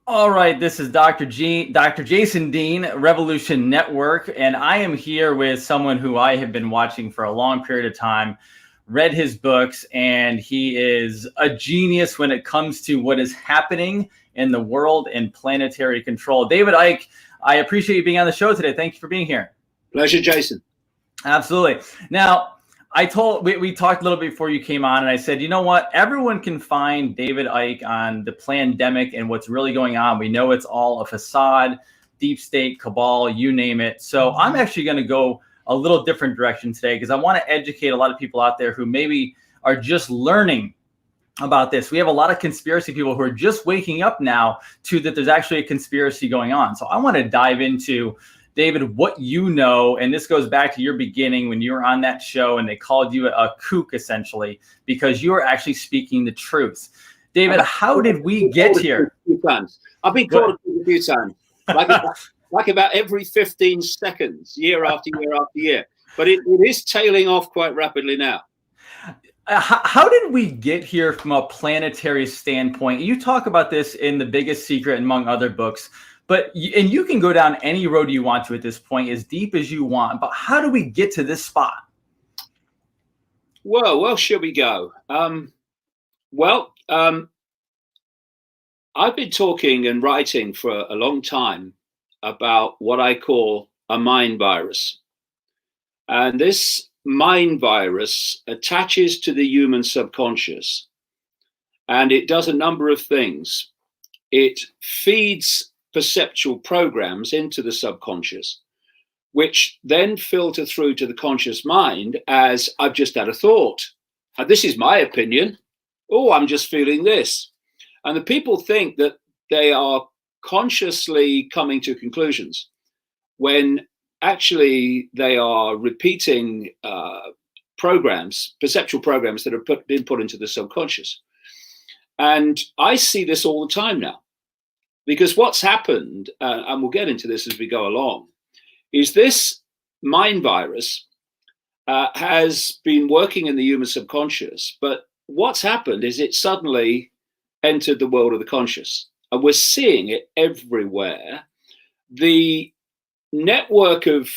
All right, this is Dr. Jason Dean, Revolution Network, and I am here with someone who I have been watching for a long period of time, read his books, and he is a genius when it comes to what is happening in the world and planetary control. David Icke, I appreciate you being on the show today. Thank you for being here. Pleasure, Jason. Absolutely. Now, we talked a little bit before you came on, and I said, you know what? Everyone can find David Icke on the pandemic and what's really going on. We know it's all a facade, deep state, cabal, you name it. So I'm actually going to go a little different direction today because I want to educate a lot of people out there who maybe are just learning about this. We have a lot of conspiracy people who are just waking up now to that there's actually a conspiracy going on. So I want to dive into, David, what you know, and this goes back to your beginning when you were on that show and they called you a kook, essentially, because you were actually speaking the truth. David, how did we get here? I've been called a few times, like about every 15 seconds, year after year after year. But it is tailing off quite rapidly now. How did we get here from a planetary standpoint? You talk about this in The Biggest Secret, among other books, and you can go down any road you want to at this point, as deep as you want. But how do we get to this spot? Well, shall we go? I've been talking and writing for a long time about what I call a mind virus. And this mind virus attaches to the human subconscious, and it does a number of things. It feeds perceptual programs into the subconscious, which then filter through to the conscious mind as, I've just had a thought. This is my opinion. Oh, I'm just feeling this. And the people think that they are consciously coming to conclusions when actually they are repeating programs, perceptual programs that have been put into the subconscious. And I see this all the time now, because what's happened, and we'll get into this as we go along, is this mind virus has been working in the human subconscious, but what's happened is it suddenly entered the world of the conscious, and we're seeing it everywhere. The network of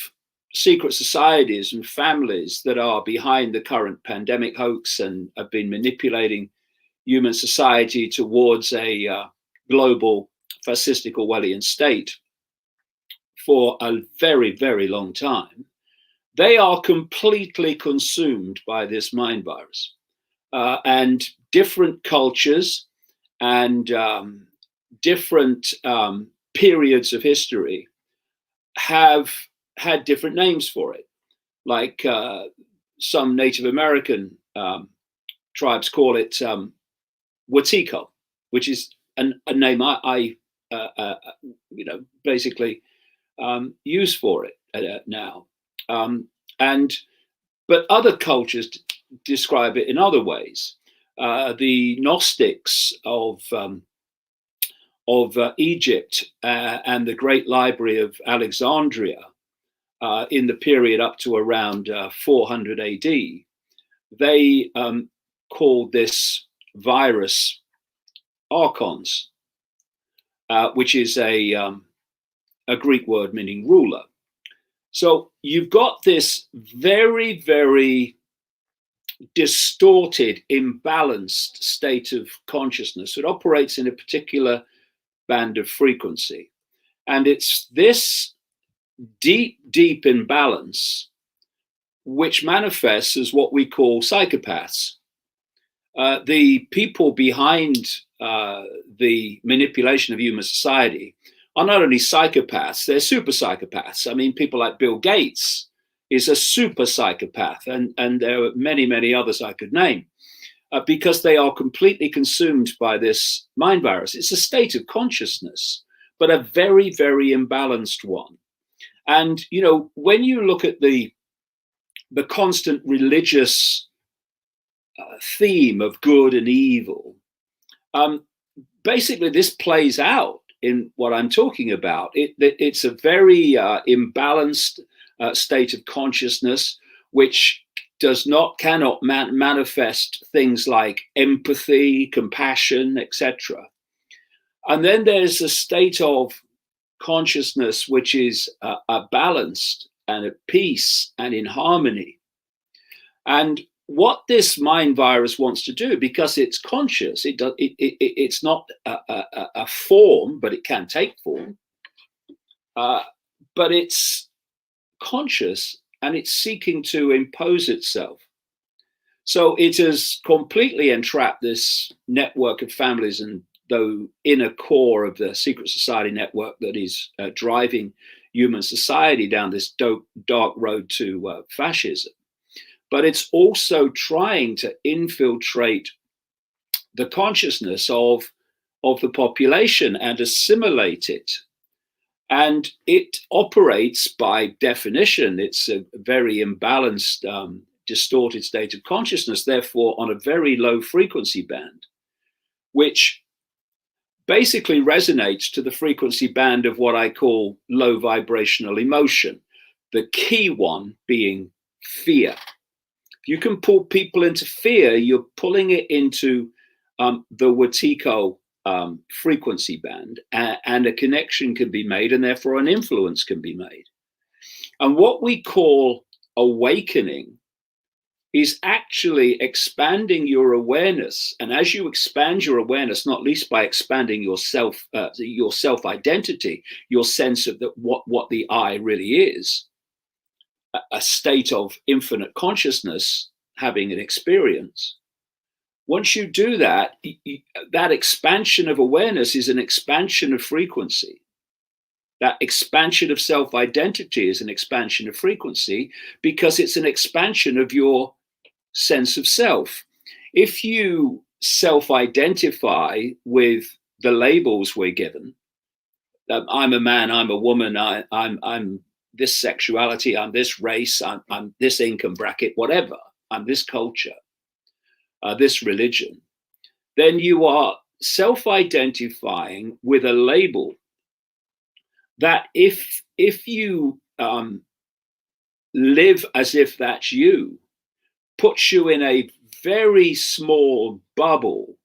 secret societies and families that are behind the current pandemic hoax and have been manipulating human society towards a global fascistic Orwellian state for a very, very long time, they are completely consumed by this mind virus. And different cultures and different periods of history have had different names for it. Like some Native American tribes call it Watiko, which is a name I basically use for it now. But other cultures describe it in other ways. The Gnostics of Egypt and the Great Library of Alexandria in the period up to around 400 AD, they called this virus archons, which is a Greek word meaning ruler. So you've got this very, very distorted, imbalanced state of consciousness that operates in a particular band of frequency. And it's this deep, deep imbalance which manifests as what we call psychopaths. The people behind the manipulation of human society are not only psychopaths, they're super psychopaths. I mean, people like Bill Gates is a super psychopath, and there are many, many others I could name, because they are completely consumed by this mind virus. It's a state of consciousness, but a very, very imbalanced one. And, you know, when you look at the constant religious theme of good and evil, basically this plays out in what I'm talking about. It's a very imbalanced state of consciousness, which cannot manifest things like empathy, compassion, etc. And then there's a state of consciousness which is balanced and at peace and in harmony. And what this mind virus wants to do, because it's conscious, it's not a form, but it can take form. But it's conscious and it's seeking to impose itself. So it has completely entrapped this network of families and the inner core of the secret society network that is driving human society down this dark road to fascism. But it's also trying to infiltrate the consciousness of the population and assimilate it. And it operates by definition. It's a very imbalanced, distorted state of consciousness, therefore on a very low frequency band, which basically resonates to the frequency band of what I call low vibrational emotion, the key one being fear. If you can pull people into fear, you're pulling it into the Wetiko frequency band, and a connection can be made, and therefore an influence can be made. And what we call awakening is actually expanding your awareness. And as you expand your awareness, not least by expanding your self-identity, your sense of what the I really is, a state of infinite consciousness, having an experience. Once you do that, that expansion of awareness is an expansion of frequency. That expansion of self-identity is an expansion of frequency because it's an expansion of your sense of self. If you self-identify with the labels we're given, I'm a man, I'm a woman, I'm this sexuality, I'm this race, I'm this income bracket, whatever, I'm this culture, this religion, then you are self-identifying with a label that if you live as if that's you, puts you in a very small bubble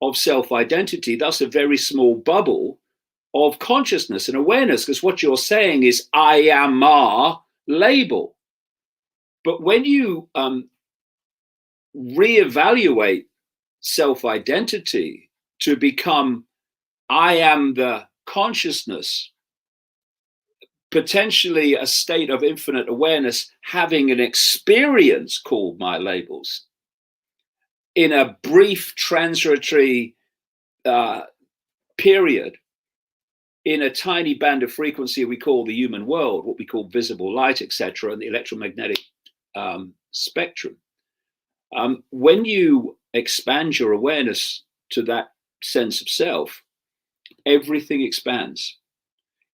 of self-identity. That's a very small bubble of consciousness and awareness, because what you're saying is I am a label. But when you reevaluate self-identity to become I am the consciousness, potentially a state of infinite awareness, having an experience called my labels in a brief transitory period, in a tiny band of frequency we call the human world, what we call visible light, etc., and the electromagnetic spectrum. When you expand your awareness to that sense of self, everything expands.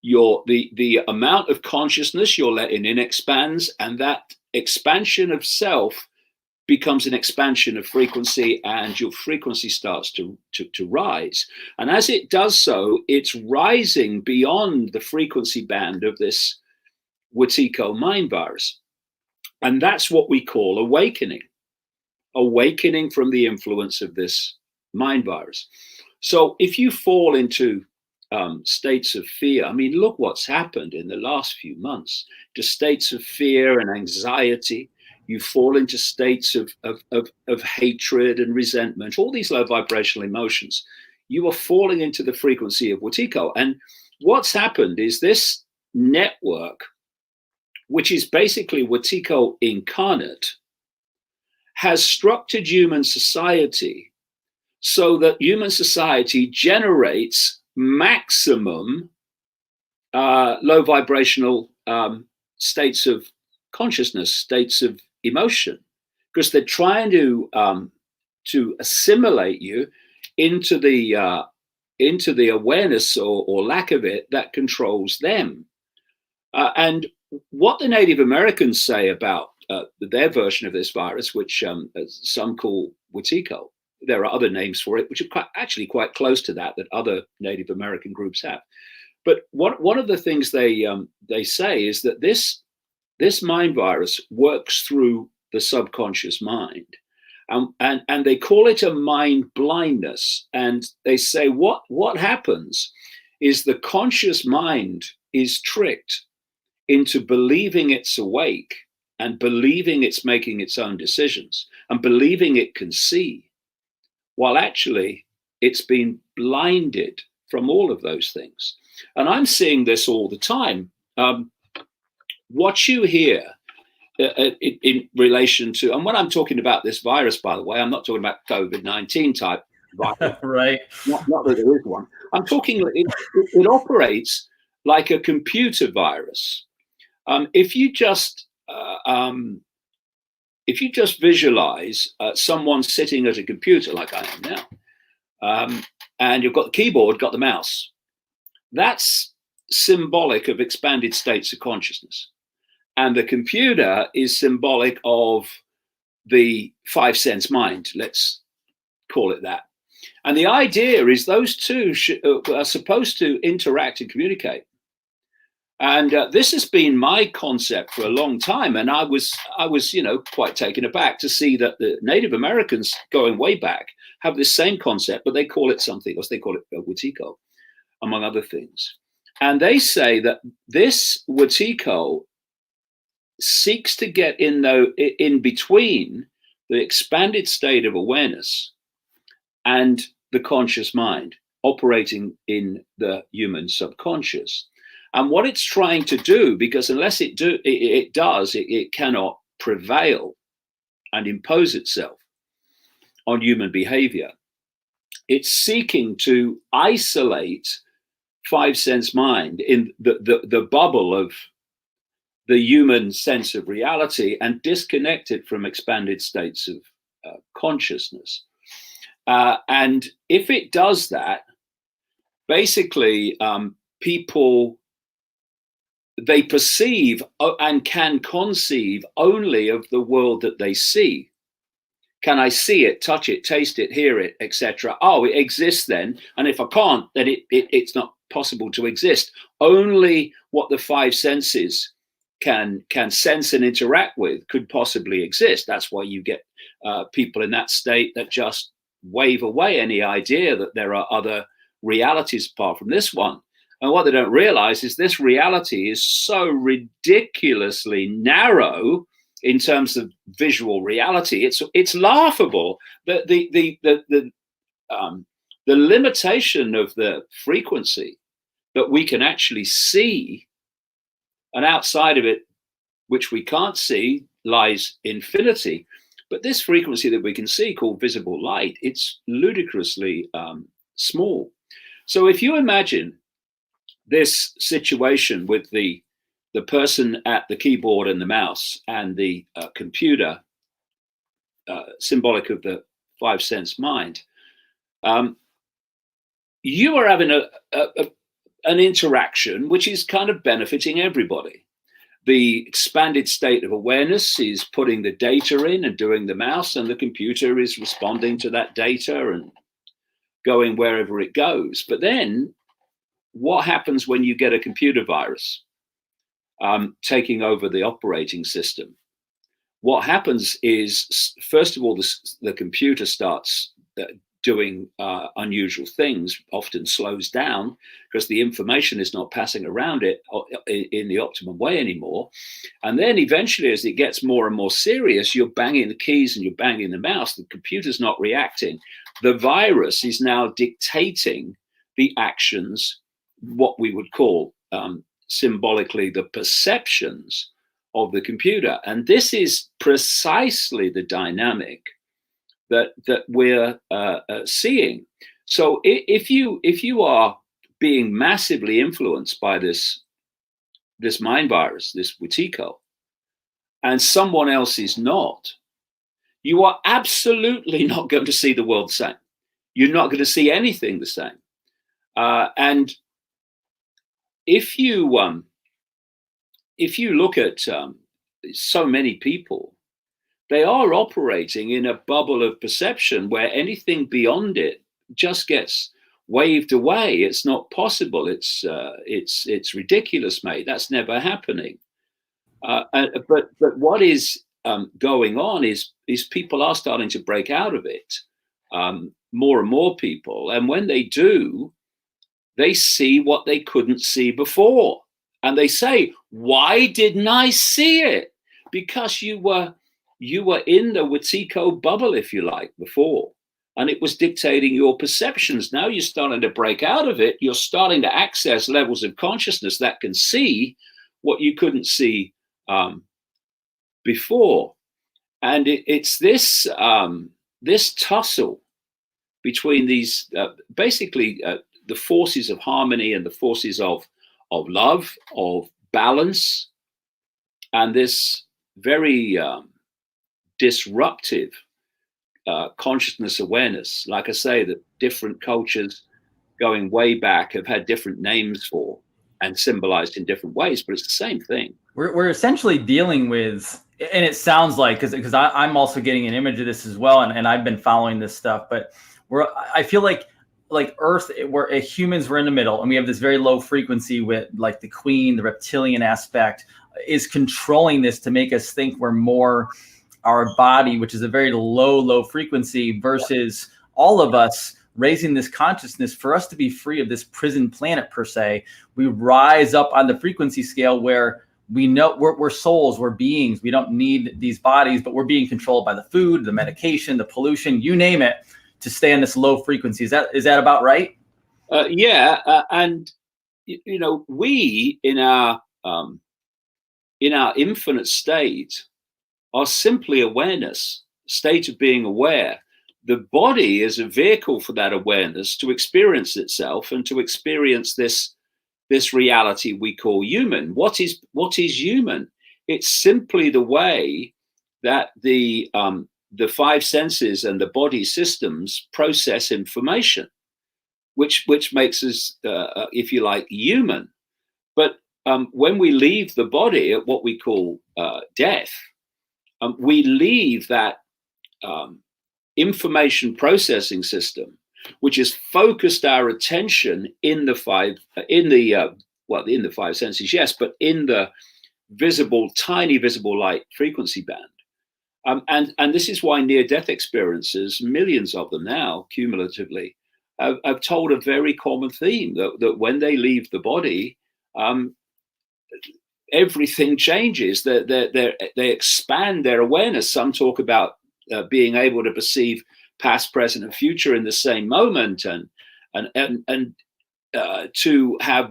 The amount of consciousness you're letting in expands, and that expansion of self becomes an expansion of frequency, and your frequency starts to rise. And as it does so, it's rising beyond the frequency band of this Wetiko mind virus. And that's what we call awakening. Awakening from the influence of this mind virus. So if you fall into states of fear, I mean, look what's happened in the last few months, to states of fear and anxiety. You fall into states of hatred and resentment, all these low vibrational emotions. You are falling into the frequency of Wetiko. And what's happened is this network, which is basically Wetiko incarnate, has structured human society so that human society generates maximum low vibrational states of consciousness, states of emotion, because they're trying to assimilate you into the awareness or lack of it that controls them. And what the Native Americans say about their version of this virus, which some call Wetiko, there are other names for it, which are actually quite close to that other Native American groups have. But one of the things they say is that this mind virus works through the subconscious mind. And they call it a mind blindness. And they say what happens is the conscious mind is tricked into believing it's awake and believing it's making its own decisions and believing it can see, while actually it's been blinded from all of those things. And I'm seeing this all the time. What you hear in relation to, and when I'm talking about this virus, by the way, I'm not talking about COVID-19 type virus. Right. Not that there is one. I'm talking, it operates like a computer virus. If you just visualize someone sitting at a computer like I am now, and you've got the keyboard, got the mouse, that's symbolic of expanded states of consciousness. And the computer is symbolic of the five sense mind, let's call it that. And the idea is those two are supposed to interact and communicate. And this has been my concept for a long time. And I was, quite taken aback to see that the Native Americans, going way back, have this same concept, but they call it something else. They call it Wetiko, among other things. And they say that this Wetiko seeks to get in between the expanded state of awareness and the conscious mind operating in the human subconscious. And what it's trying to do, because unless it does, it cannot prevail and impose itself on human behavior. It's seeking to isolate five sense mind in the bubble of the human sense of reality and disconnect it from expanded states of consciousness. And if it does that, basically people, they perceive and can conceive only of the world that they see. Can I see it, touch it, taste it, hear it, etc.? Oh, it exists then. And if I can't, then it's not possible to exist. Only what the five senses can sense and interact with could possibly exist. That's why you get people in that state that just wave away any idea that there are other realities apart from this one. And what they don't realize is this reality is so ridiculously narrow in terms of visual reality. It's laughable. The limitation of the frequency that we can actually see, and outside of it, which we can't see, lies infinity. But this frequency that we can see, called visible light, it's ludicrously small. So if you imagine this situation with the person at the keyboard and the mouse and the computer, symbolic of the five sense mind, you are having an interaction which is kind of benefiting everybody. The expanded state of awareness is putting the data in and doing the mouse, and the computer is responding to that data and going wherever it goes. But then what happens when you get a computer virus taking over the operating system? What happens is, first of all, the computer starts doing unusual things, often slows down because the information is not passing around it in the optimum way anymore. And then eventually, as it gets more and more serious, you're banging the keys and you're banging the mouse, the computer's not reacting. The virus is now dictating the actions, what we would call symbolically the perceptions of the computer. And this is precisely the dynamic that we're seeing. So if you are being massively influenced by this mind virus, this Wetiko, and someone else is not, you are absolutely not going to see the world the same. You're not going to see anything the same. And if you look at so many people, they are operating in a bubble of perception where anything beyond it just gets waved away. It's not possible. It's ridiculous, mate. That's never happening. But what is going on is people are starting to break out of it, more and more people. And when they do, they see what they couldn't see before. And they say, why didn't I see it? Because you were in the Wetiko bubble, if you like, before. And it was dictating your perceptions. Now you're starting to break out of it. You're starting to access levels of consciousness that can see what you couldn't see before. And it's this this tussle between these basically the forces of harmony and the forces of love, of balance, and this very disruptive consciousness awareness. Like I say, that different cultures going way back have had different names for and symbolized in different ways, but it's the same thing. We're essentially dealing with, and it sounds like, because I'm also getting an image of this as well, and I've been following this stuff, but I feel like Earth, we're humans, we're in the middle, and we have this very low frequency with like the queen, the reptilian aspect is controlling this to make us think we're more our body, which is a very low frequency, versus all of us raising this consciousness. For us to be free of this prison planet per se, we rise up on the frequency scale where we know we're souls, we're beings. We don't need these bodies, but we're being controlled by the food, the medication, the pollution, you name it, to stay on this low frequency. Is that about right? And you know, we in our infinite state are simply awareness, state of being aware. The body is a vehicle for that awareness to experience itself and to experience this reality we call human. What is human? It's simply the way that the five senses and the body systems process information, which makes us, if you like, human. But when we leave the body at what we call death, we leave that information processing system, which has focused our attention in the five senses, yes, but in the tiny visible light frequency band. And this is why near-death experiences, millions of them now, cumulatively, have told a very common theme, that when they leave the body, everything changes. They expand their awareness. Some talk about being able to perceive past, present, and future in the same moment, and to have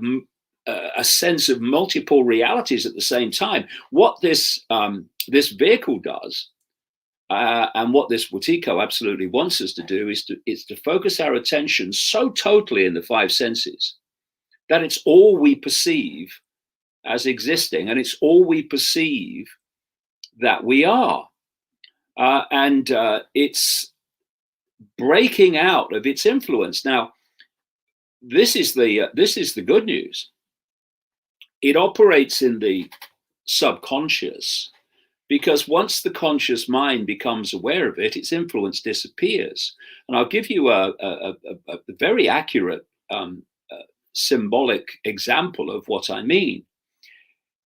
a sense of multiple realities at the same time. What this vehicle does, and what this Wetiko absolutely wants us to do, is to focus our attention so totally in the five senses that it's all we perceive as existing, and it's all we perceive that we are, and it's breaking out of its influence. Now, this is the good news. It operates in the subconscious, because once the conscious mind becomes aware of it, its influence disappears. And I'll give you a very accurate symbolic example of what I mean.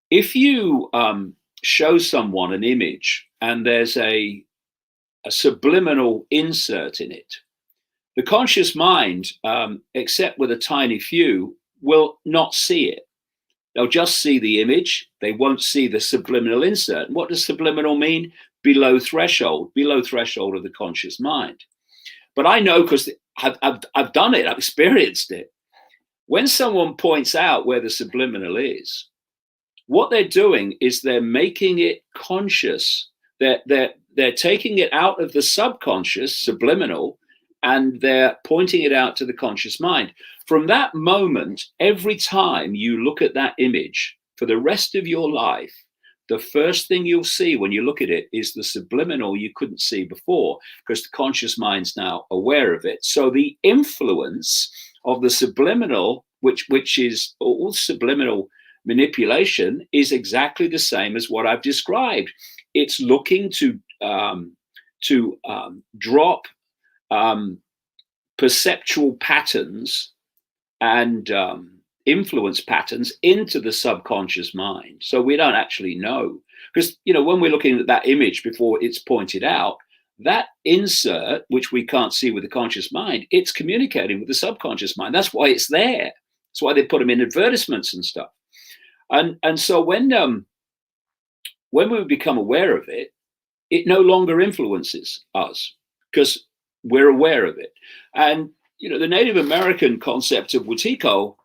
If you show someone an image and there's a subliminal insert in it, the conscious mind, except with a tiny few, will not see it. They'll just see the image. They won't see the subliminal insert. And what does subliminal mean? Below threshold of the conscious mind. But I know, because I've done it, I've experienced it. When someone points out where the subliminal is, what they're doing is they're making it conscious. They're taking it out of the subconscious, subliminal, and they're pointing it out to the conscious mind. From that moment, every time you look at that image for the rest of your life, the first thing you'll see when you look at it is the subliminal you couldn't see before, because the conscious mind's now aware of it. So the influence of the subliminal, which is all subliminal manipulation, is exactly the same as what I've described. It's looking to drop perceptual patterns and influence patterns into the subconscious mind. So we don't actually know. Because, you know, when we're looking at that image before it's pointed out, that insert, which we can't see with the conscious mind, it's communicating with the subconscious mind. That's why it's there. That's why they put them in advertisements and stuff. And so when we become aware of it, it no longer influences us because we're aware of it. And, you know, the Native American concept of Wetiko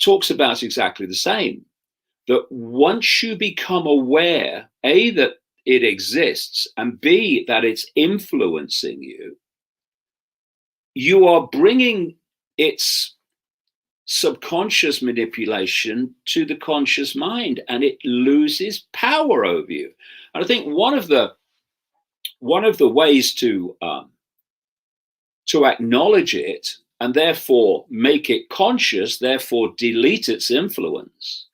talks about exactly the same, that once you become aware, A, that it exists, and B, that it's influencing you, you are bringing its subconscious manipulation to the conscious mind, and it loses power over you. And I think one of the ways to acknowledge it and therefore make it conscious, therefore delete its influence,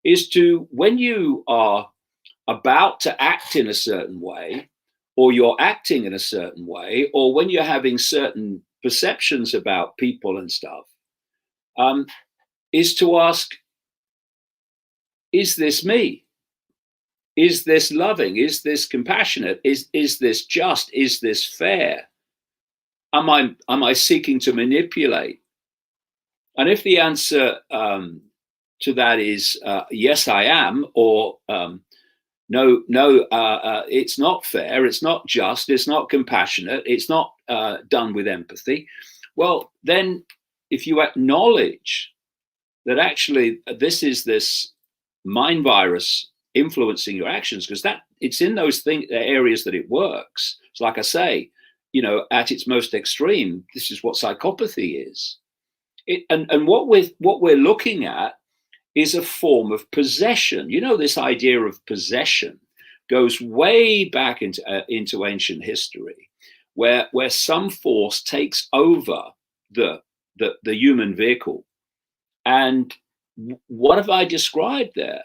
is to, when you are about to act in a certain way, or you're acting in a certain way, or when you're having certain perceptions about people and stuff, is to ask, is this me? Is this loving? Is this compassionate? Is this just? Is this fair? Am I seeking to manipulate? And if the answer to that is yes, I am, or no, it's not fair, it's not just, it's not compassionate, it's not done with empathy, well, then if you acknowledge that actually this mind virus influencing your actions, because that it's in those areas that it works. So like I say, you know, at its most extreme, this is what psychopathy is. And what we're looking at is a form of possession. You know, this idea of possession goes way back into ancient history, where some force takes over the human vehicle. And what have I described there?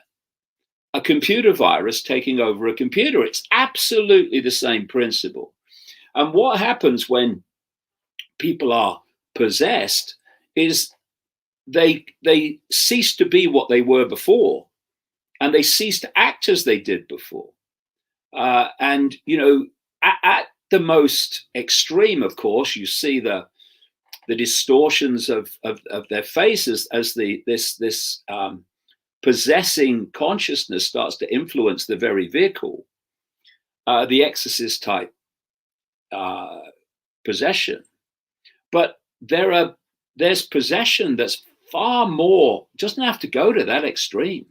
A computer virus taking over a computer. It's absolutely the same principle. And what happens when people are possessed is they cease to be what they were before, and they cease to act as they did before. And, you know, at the most extreme, of course, you see the distortions of their faces as this possessing consciousness starts to influence the very vehicle, the exorcist type possession. But there's possession that's far more, doesn't have to go to that extreme,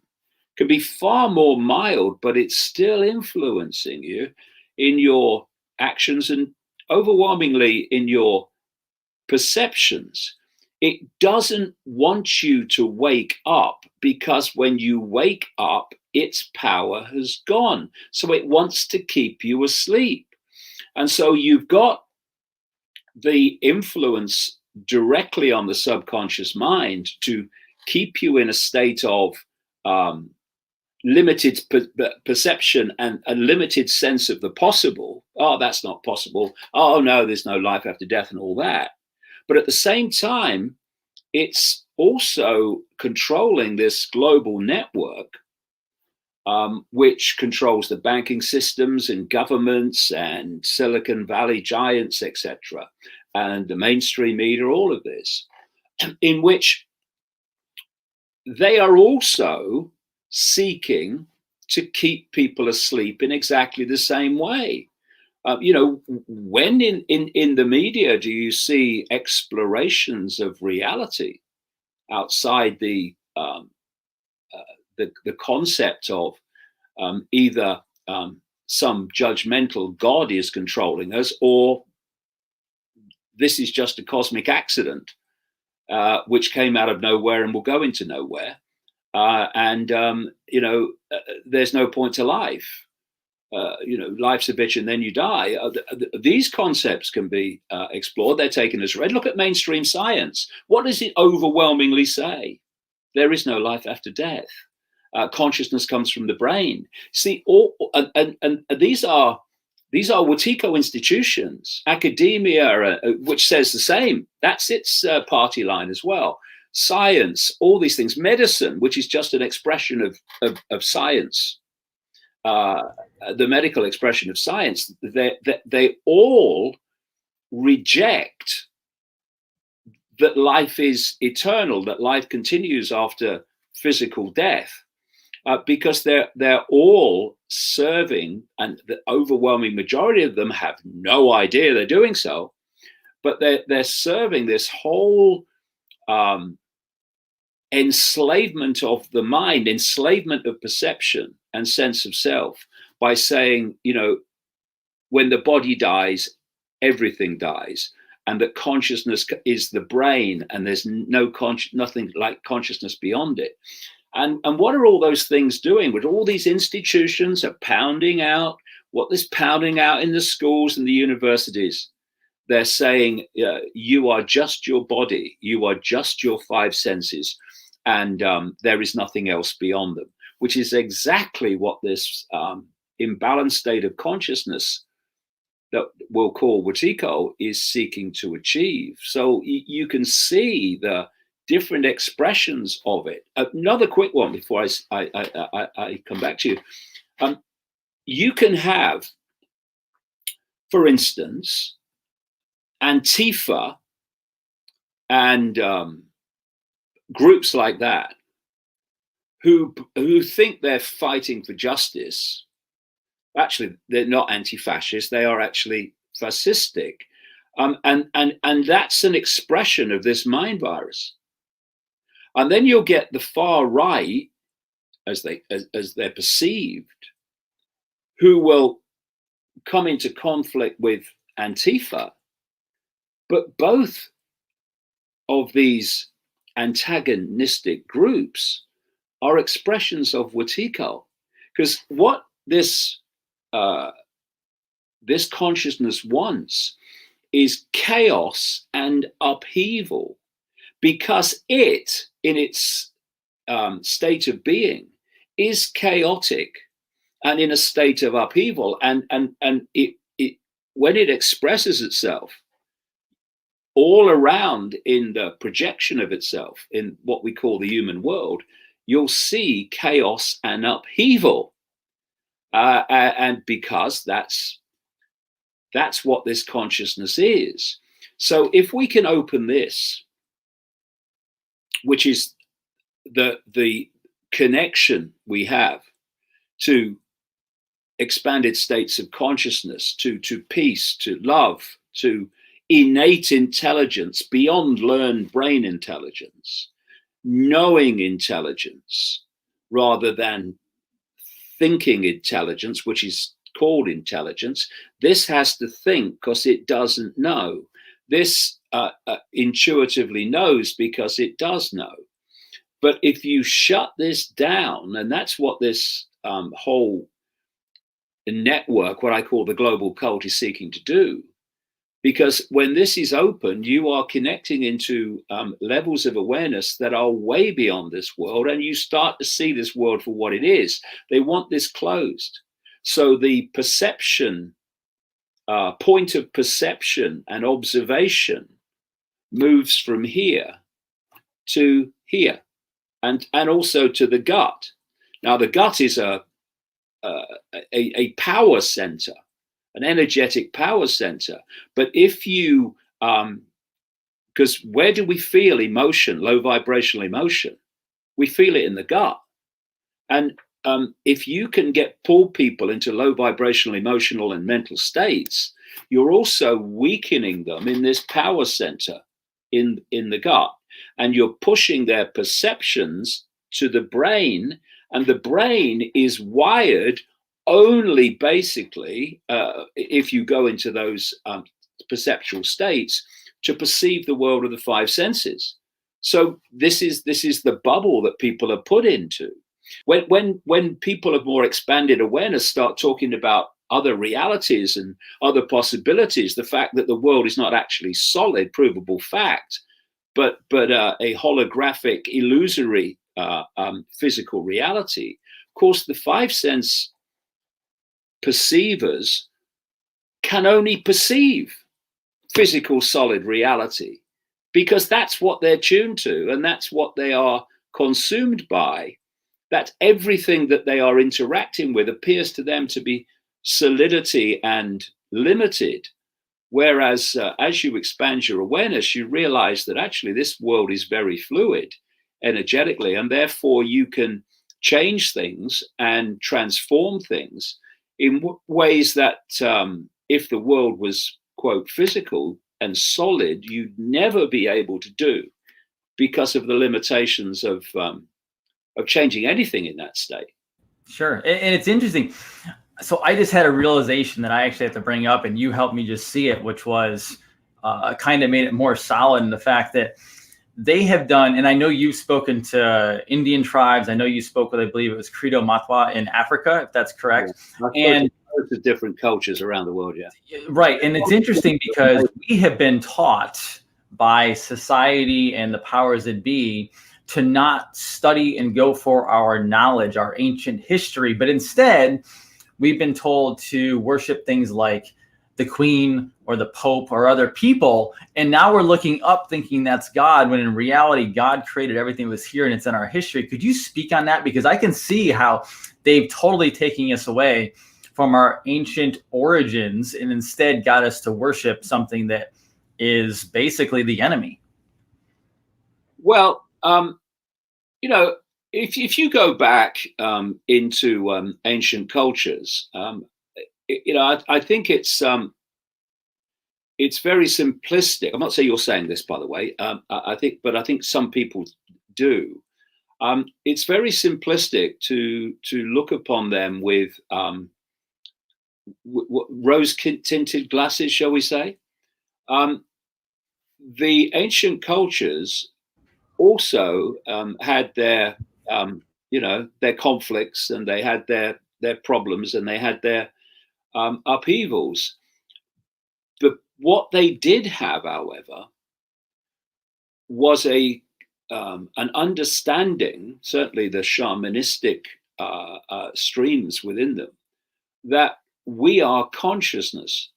can be far more mild, but it's still influencing you in your actions and overwhelmingly in your perceptions. It doesn't want you to wake up, because when you wake up, its power has gone. So it wants to keep you asleep. And so you've got the influence directly on the subconscious mind to keep you in a state of limited perception and a limited sense of the possible. Oh, that's not possible. Oh, no, there's no life after death and all that. But at the same time, it's also controlling this global network, which controls the banking systems and governments and Silicon Valley giants, etc., and the mainstream media, all of this, in which they are also seeking to keep people asleep in exactly the same way. You know, when in the media do you see explorations of reality outside the concept of either some judgmental God is controlling us, or this is just a cosmic accident which came out of nowhere and will go into nowhere, and you know, there's no point to life. You know, life's a bitch and then you die. These concepts can be explored. They're taken as read. Look at mainstream science. What does it overwhelmingly say? There is no life after death. Consciousness comes from the brain. See, and these are Wetiko institutions, academia, which says the same. That's its party line as well. science, all these things, medicine, which is just an expression of science, the medical expression of science, they all reject that life is eternal, that life continues after physical death, because they're all serving, and the overwhelming majority of them have no idea they're doing so, but they're serving this whole enslavement of the mind, enslavement of perception and sense of self, by saying, you know, when the body dies, everything dies, and that consciousness is the brain, and there's nothing like consciousness beyond it. And what are all those things doing? What all these institutions are pounding out, what is pounding out in the schools and the universities? They're saying, you are just your body, you are just your five senses, and there is nothing else beyond them, which is exactly what this imbalanced state of consciousness that we'll call Icke is seeking to achieve. So you can see the different expressions of it. Another quick one before I come back to you. You can have, for instance, Antifa and groups like that who think they're fighting for justice. Actually, they're not anti-fascist. They are actually fascistic, and that's an expression of this mind virus. And then you'll get the far right, as they're perceived, who will come into conflict with Antifa. But both of these antagonistic groups are expressions of Icke, because what this consciousness wants is chaos and upheaval, because it, in its state of being, is chaotic and in a state of upheaval, and it when it expresses itself all around in the projection of itself in what we call the human world, you'll see chaos and upheaval, and because that's what this consciousness is. So if we can open this, which is the connection we have to expanded states of consciousness, to peace, to love, to innate intelligence beyond learned brain intelligence, knowing intelligence rather than thinking intelligence, which is called intelligence. This has to think because it doesn't know. This intuitively knows because it does know. But if you shut this down, and that's what this whole network, what I call the global cult, is seeking to do, because when this is open, you are connecting into levels of awareness that are way beyond this world, and you start to see this world for what it is. They want this closed. So the perception, point of perception and observation moves from here to here, and also to the gut. Now, the gut is a power center, an energetic power center. But if you, because where do we feel emotion, low vibrational emotion? We feel it in the gut. And if you can pull people into low vibrational emotional and mental states, you're also weakening them in this power center in the gut. And you're pushing their perceptions to the brain, and the brain is wired only basically, if you go into those perceptual states, to perceive the world of the five senses. So this is the bubble that people are put into. When people of more expanded awareness start talking about other realities and other possibilities, the fact that the world is not actually solid, provable fact, but a holographic, illusory physical reality. Of course, the five sense perceivers can only perceive physical, solid reality. because that's what they're tuned to and that's what they are consumed by. That everything that they are interacting with appears to them to be solidity and limited. Whereas as you expand your awareness, you realize that actually this world is very fluid energetically, and therefore you can change things and transform things in ways that if the world was, quote, physical and solid, you'd never be able to do because of the limitations of changing anything in that state. Sure. And it's interesting. So I just had a realization that I actually have to bring up, and you helped me just see it, which was kind of made it more solid in the fact that they have done, and I know you've spoken to Indian tribes. I know you spoke with, I believe it was Credo Matwa in Africa, if that's correct. Yeah. And to different cultures around the world, yeah. Right. And it's interesting because we have been taught by society and the powers that be to not study and go for our knowledge, our ancient history, but instead we've been told to worship things like the Queen or the Pope or other people. And now we're looking up thinking that's God, when in reality, God created everything that was here and it's in our history. Could you speak on that? Because I can see how they've totally taken us away from our ancient origins and instead got us to worship something that is basically the enemy. Well, you know, if you go back into ancient cultures, you know, I think it's very simplistic. I'm not saying you're saying this, by the way. I think some people do. It's very simplistic to look upon them with rose-tinted glasses, shall we say? The ancient cultures also had their their conflicts, and they had their problems, and they had their upheavals. But what they did have, however, was an understanding, certainly the shamanistic streams within them, that we are consciousness,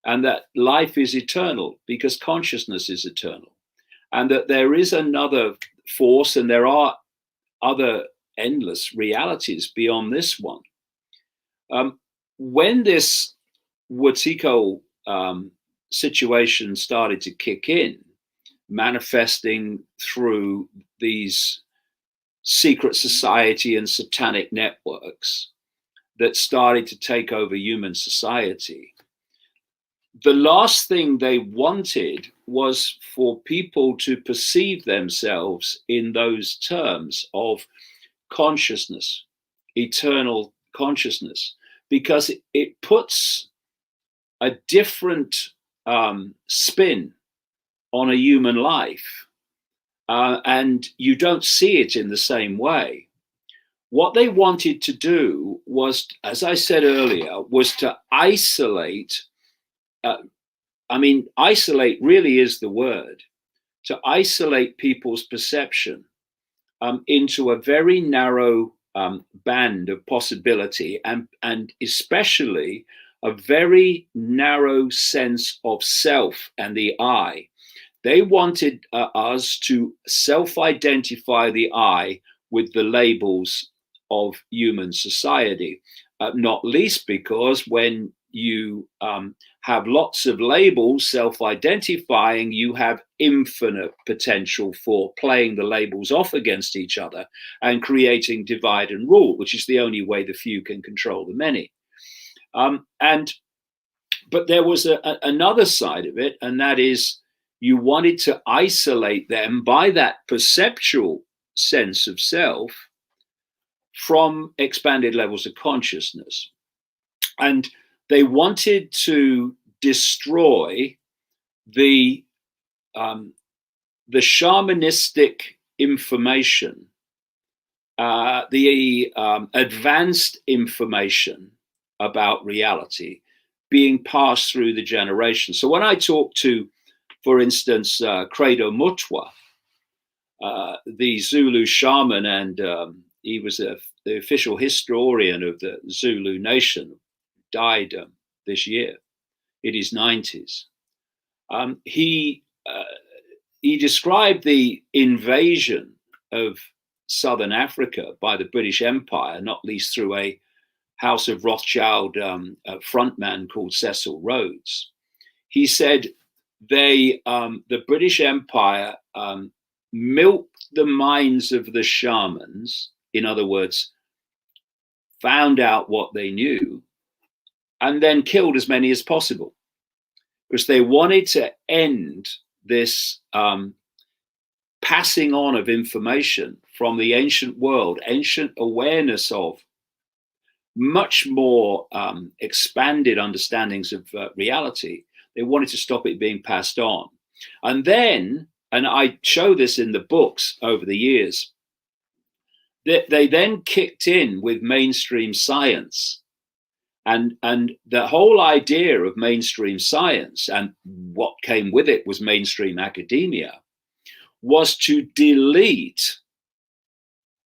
and that life is eternal because consciousness is eternal, and that there is another force, and there are other endless realities beyond this one. When this Wetiko situation started to kick in, manifesting through these secret society and satanic networks that started to take over human society, the last thing they wanted was for people to perceive themselves in those terms of consciousness, eternal consciousness, because it puts a different spin on a human life, and you don't see it in the same way. What they wanted to do was, as I said earlier, was to isolate. Isolate really is the word. To isolate people's perception into a very narrow band of possibility, and especially a very narrow sense of self and the I. They wanted us to self-identify the I with the labels of human society, not least because when you have lots of labels self-identifying, you have infinite potential for playing the labels off against each other and creating divide and rule, which is the only way the few can control the many. But there was another side of it, and that is you wanted to isolate them by that perceptual sense of self from expanded levels of consciousness. And they wanted to destroy the shamanistic information, the advanced information about reality being passed through the generations. So when I talk to, for instance, Credo Mutwa, the Zulu shaman, and he was the official historian of the Zulu nation, died this year in his 90s. He he described the invasion of Southern Africa by the British Empire, not least through a House of Rothschild frontman called Cecil Rhodes. He said the British Empire milked the minds of the shamans, in other words, found out what they knew, and then killed as many as possible, because they wanted to end this passing on of information from the ancient world, ancient awareness of much more expanded understandings of reality. They wanted to stop it being passed on. And then, and I show this in the books over the years, they then kicked in with mainstream science. And the whole idea of mainstream science, and what came with it was mainstream academia, was to delete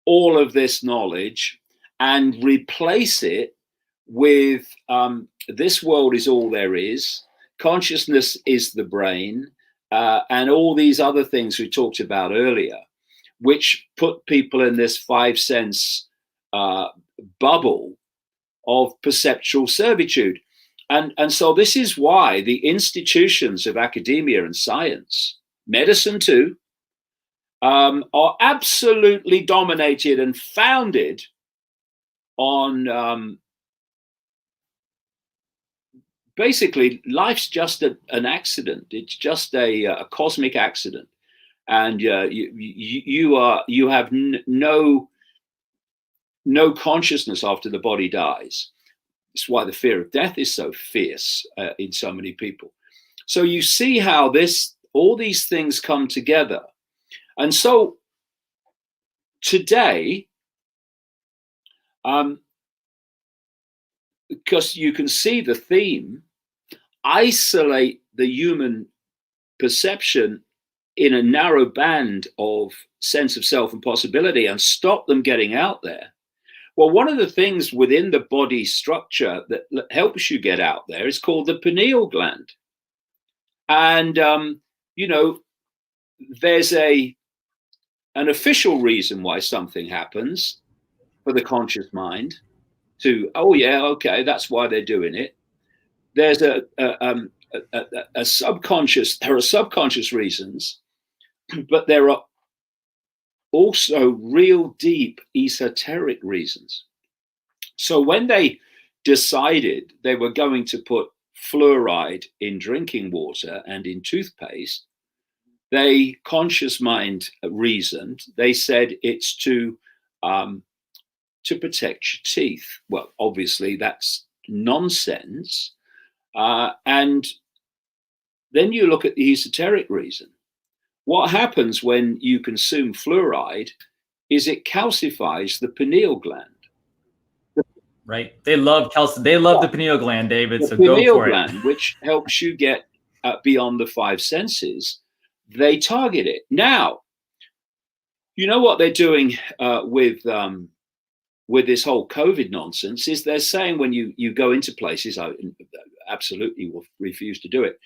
all of this knowledge and replace it with this world is all there is, consciousness is the brain, and all these other things we talked about earlier, which put people in this 5 sense bubble of perceptual servitude. And so this is why the institutions of academia and science, medicine too, are absolutely dominated and founded on basically life's just an accident. It's just a cosmic accident, and you have no consciousness after the body dies. It's why the fear of death is so fierce in so many people. So you see how all these things come together. And so today, because you can see the theme, isolate the human perception in a narrow band of sense of self and possibility and stop them getting out there. Well, one of the things within the body structure that helps you get out there is called the pineal gland. And, there's an official reason why something happens for the conscious mind to, oh yeah, okay, that's why they're doing it. There's a subconscious, there are subconscious reasons, but there are also real deep esoteric reasons. So when they decided they were going to put fluoride in drinking water and in toothpaste, they conscious mind reasoned. They said it's to protect your teeth. Well, obviously that's nonsense. And then you look at the esoteric reason. What happens when you consume fluoride is it calcifies the pineal gland. Right. They love the pineal gland, David. So go for it. The pineal gland, which helps you get beyond the 5 senses, they target it. Now, you know what they're doing with this whole COVID nonsense is they're saying when you go into places, I absolutely will refuse to do it.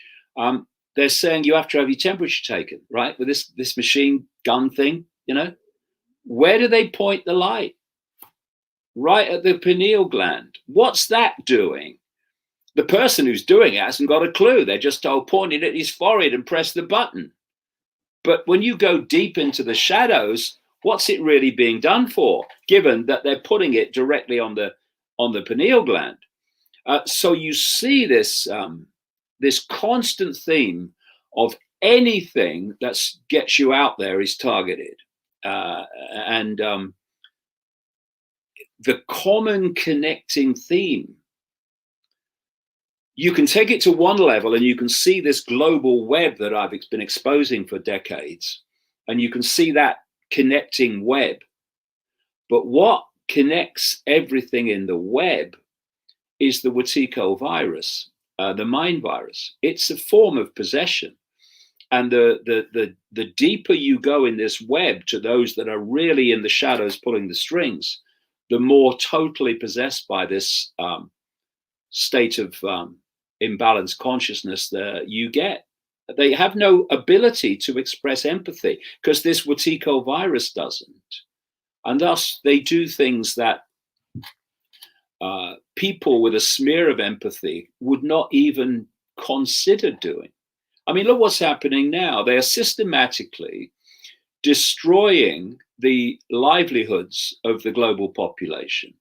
They're saying you have to have your temperature taken, right? With this machine gun thing, where do they point the light? Right at the pineal gland. What's that doing? The person who's doing it hasn't got a clue. They're just told, point it at his forehead and press the button. But when you go deep into the shadows, what's it really being done for, given that they're putting it directly on the pineal gland? So you see this constant theme of anything that gets you out there is targeted. And the common connecting theme, you can take it to one level and you can see this global web that I've been exposing for decades, and you can see that connecting web. But what connects everything in the web is the Wetiko virus, the mind virus. It's a form of possession. And the deeper you go in this web to those that are really in the shadows pulling the strings, the more totally possessed by this state of imbalanced consciousness that you get. they have no ability to express empathy, because this Wetiko virus doesn't. And thus they do things that people with a smear of empathy would not even consider doing. I mean, look what's happening now. They are systematically destroying the livelihoods of the global population.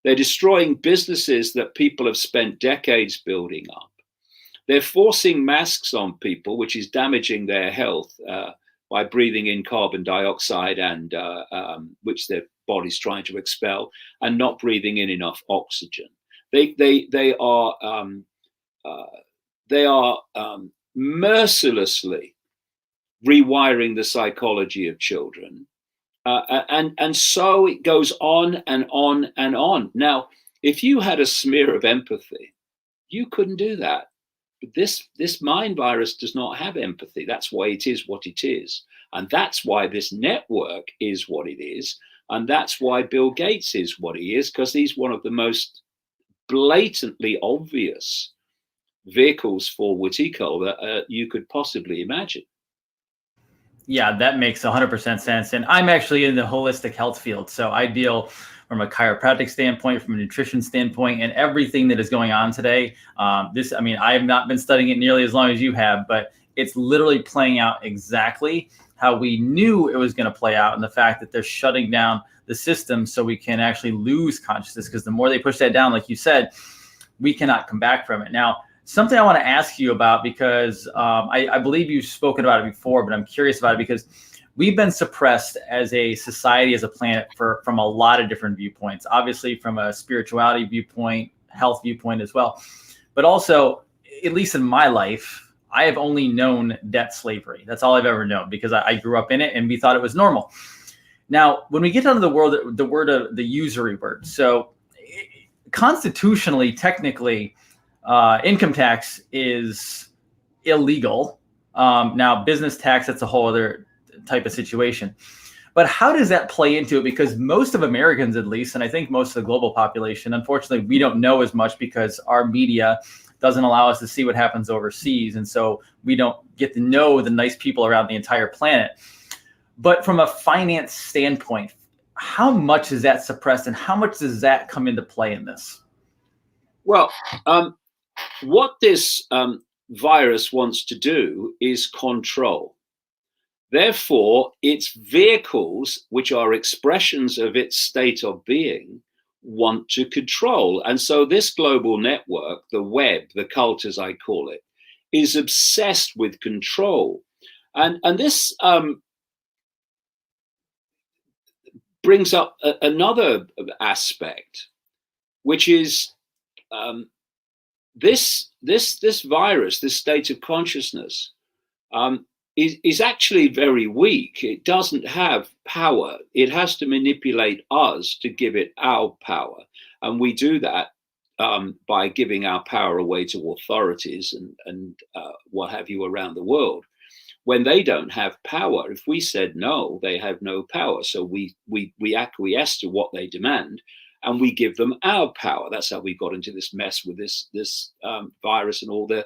They're destroying businesses that people have spent decades building up. They're forcing masks on people, which is damaging their health by breathing in carbon dioxide, and which their body's trying to expel, and not breathing in enough oxygen. They are mercilessly rewiring the psychology of children, and so it goes on and on and on. Now, if you had a smear of empathy, you couldn't do that. But this mind virus does not have empathy. That's why it is what it is. And that's why this network is what it is. And that's why Bill Gates is what he is, because he's one of the most blatantly obvious vehicles for Wetiko that you could possibly imagine. Yeah, that makes 100% sense. And I'm actually in the holistic health field. So I deal from a chiropractic standpoint, from a nutrition standpoint, and everything that is going on today. I have not been studying it nearly as long as you have, but it's literally playing out exactly how we knew it was going to play out. And the fact that they're shutting down the system so we can actually lose consciousness, because the more they push that down, like you said, we cannot come back from it. Now, something I want to ask you about, because I believe you've spoken about it before, but I'm curious about it because we've been suppressed as a society, as a planet, from a lot of different viewpoints. Obviously, from a spirituality viewpoint, health viewpoint as well. But also, at least in my life, I have only known debt slavery. That's all I've ever known, because I grew up in it and we thought it was normal. Now, when we get down to the word of the usury word, so constitutionally, technically, income tax is illegal. Now, business tax, that's a whole other type of situation. But how does that play into it? Because most of Americans, at least, and I think most of the global population, unfortunately, we don't know as much because our media doesn't allow us to see what happens overseas. And so we don't get to know the nice people around the entire planet. But from a finance standpoint, how much is that suppressed and how much does that come into play in this? Well, what this virus wants to do is control. Therefore, its vehicles, which are expressions of its state of being, want to control. And so this global network, the web, the cult as I call it, is obsessed with control. And this brings up another aspect, which is this virus, this state of consciousness, is actually very weak. It doesn't have power. It has to manipulate us to give it our power. And we do that by giving our power away to authorities and what have you around the world. When they don't have power, if we said no, they have no power. So we acquiesce to what they demand, and we give them our power. That's how we got into this mess with this virus and all the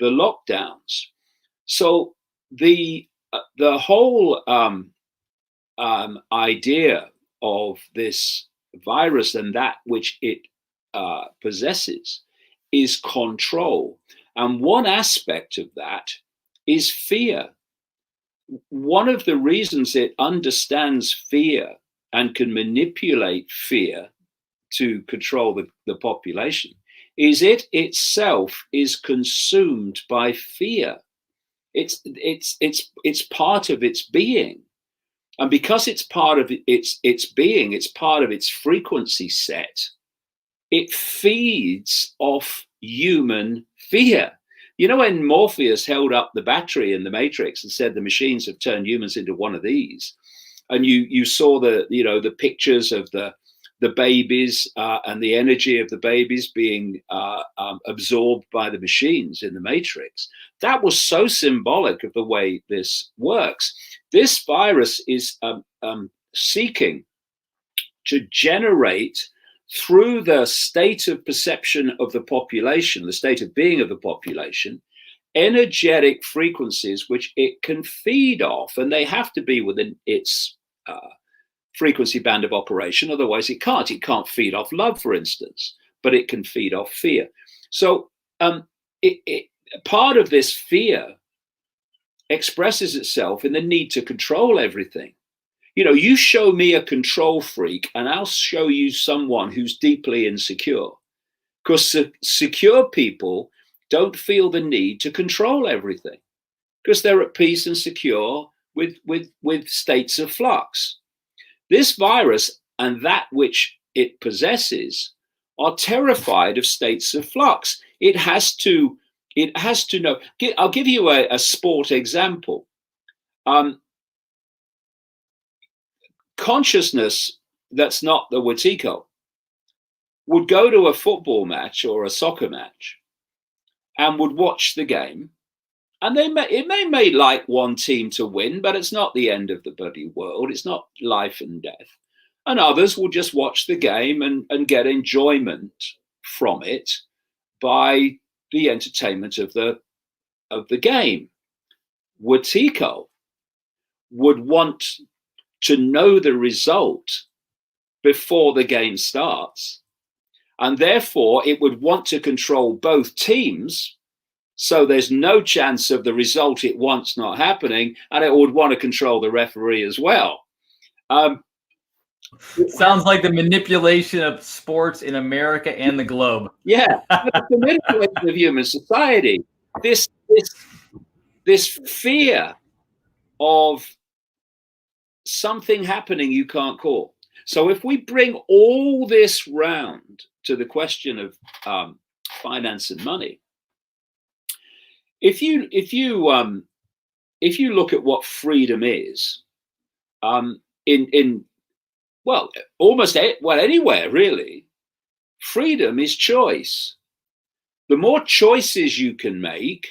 lockdowns. So the whole idea of this virus and that which it possesses is control. And one aspect of that is fear. One of the reasons it understands fear and can manipulate fear to control the population is it itself is consumed by fear. It's part of its being. And because it's part of its being, it's part of its frequency set, it feeds off human fear. You know, when Morpheus held up the battery in the Matrix and said the machines have turned humans into one of these, and you saw the pictures of the babies and the energy of the babies being absorbed by the machines in the Matrix, that was so symbolic of the way this works. This virus is seeking to generate, through the state of perception of the population, the state of being of the population, energetic frequencies which it can feed off, and they have to be within its frequency band of operation. Otherwise, it can't. It can't feed off love, for instance, but it can feed off fear. So part of this fear expresses itself in the need to control everything. You know, you show me a control freak and I'll show you someone who's deeply insecure, because secure people don't feel the need to control everything because they're at peace and secure with states of flux. This virus and that which it possesses are terrified of states of flux. It has to know. I'll give you a sport example. Consciousness that's not the Wetiko would go to a football match or a soccer match and would watch the game, and it may like one team to win, but it's not the end of the bloody world. It's not life and death. And others will just watch the game and get enjoyment from it by the entertainment of the game. Wetiko would want to know the result before the game starts, and therefore it would want to control both teams, so there's no chance of the result it wants not happening, and it would want to control the referee as well. Sounds like the manipulation of sports in America and the globe. Yeah, it's the manipulation of human society. This fear of something happening you can't call. So if we bring all this round to the question of finance and money, if you look at what freedom is, anywhere really, freedom is choice. The more choices you can make,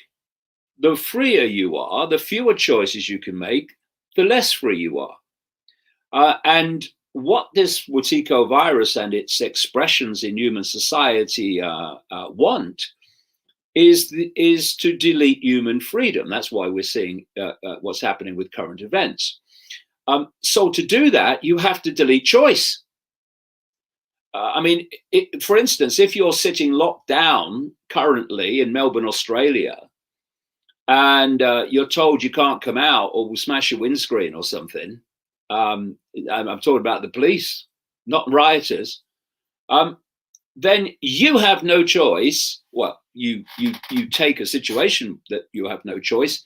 the freer you are. The fewer choices you can make, the less free you are. And what this Wetiko virus and its expressions in human society want is to delete human freedom. That's why we're seeing what's happening with current events. So to do that, you have to delete choice. For instance, if you're sitting locked down currently in Melbourne, Australia, and you're told you can't come out or we'll smash your windscreen or something, I'm talking about the police, not rioters, then you have no choice. Well, you take a situation that you have no choice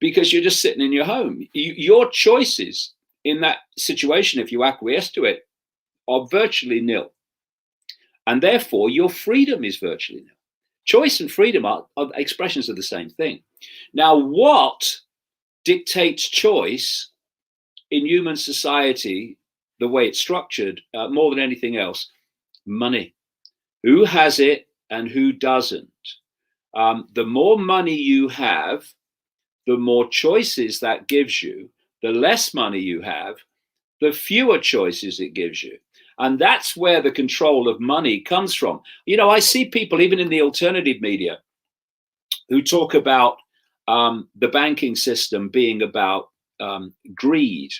because you're just sitting in your home. Your choices in that situation, if you acquiesce to it, are virtually nil. And therefore, your freedom is virtually nil. Choice and freedom are expressions of the same thing. Now, what dictates choice in human society, the way it's structured, more than anything else? Money. Who has it and who doesn't? The more money you have, the more choices that gives you. The less money you have, the fewer choices it gives you. And that's where the control of money comes from. You know, I see people, even in the alternative media, who talk about the banking system being about greed.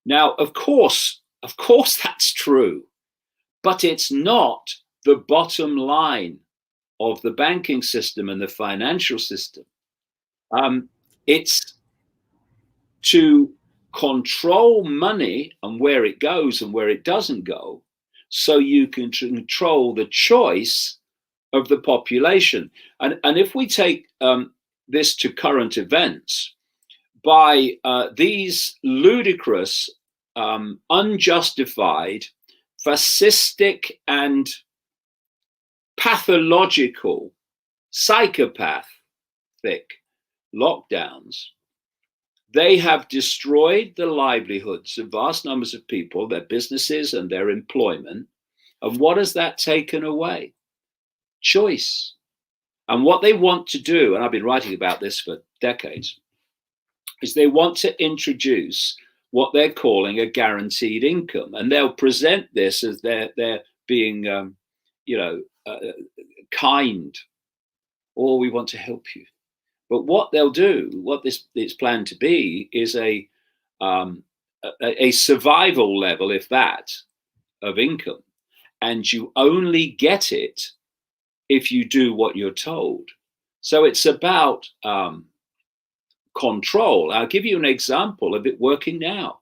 Now, of course, that's true, but it's not the bottom line of the banking system and the financial system. It's to control money and where it goes and where it doesn't go, so you can control the choice of the population. And if we take this to current events, by these ludicrous, unjustified, fascistic and pathological, psychopathic lockdowns, they have destroyed the livelihoods of vast numbers of people, their businesses and their employment. And what has that taken away? Choice. And what they want to do, and I've been writing about this for decades, is they want to introduce what they're calling a guaranteed income. And they'll present this as they're being, kind. Or we want to help you. But what they'll do, what it's planned to be, is a survival level, if that, of income, and you only get it if you do what you're told. So it's about control. I'll give you an example of it working now.